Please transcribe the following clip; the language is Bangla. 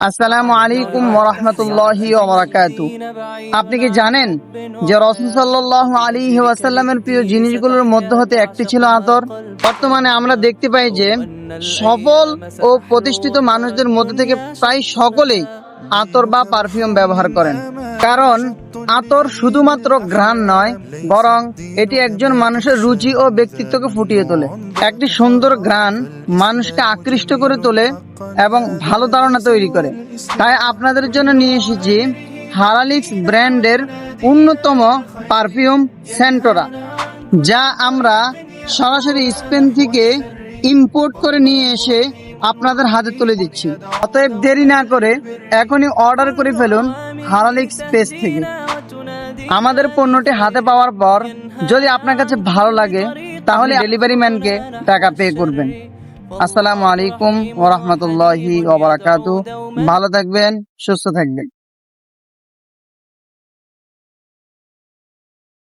আসসালামু আলাইকুম ওয়া রাহমাতুল্লাহি ওয়া বারাকাতুহু। আপনি কি জানেন যে রাসূল সাল্লাল্লাহু আলাইহি ওয়াসাল্লামের প্রিয় জিনিসগুলোর মধ্যে হতে একটি ছিল আতর। বর্তমানে আমরা দেখতে পাই যে সফল ও প্রতিষ্ঠিত মানুষদের মধ্যে থেকে প্রায় সকলেই আতর বা পারফিউম ব্যবহার করেন, কারণ আতর শুধুমাত্র ঘ্রাণ নয়, বরং এটি একজন মানুষের রুচি ও ব্যক্তিত্বকে ফুটিয়ে তোলে। একটি সুন্দর ঘ্রাণ মানুষকে আকৃষ্ট করে তোলে এবং ভালো ধারণা তৈরি করে। তাই আপনাদের জন্য নিয়ে এসেছি হারালিক্স ব্র্যান্ডের অন্যতম পারফিউম সেন্টোরা, যা আমরা সরাসরি স্পেন থেকে ইম্পোর্ট করে নিয়ে এসে আপনাদের হাতে তুলে দিচ্ছি। অতএব দেরি না করে এখনই অর্ডার করে ফেলুন হারালিক্স পেজ থেকে। আমাদের পণ্যটি হাতে পাওয়ার পর যদি আপনার কাছে ভালো লাগে তাহলে ডেলিভারি ম্যানকে টাকা পে করবেন। আসসালামু আলাইকুম ওয়া রাহমাতুল্লাহি ওয়া বারাকাতুহু। ভালো থাকবেন, সুস্থ থাকবেন।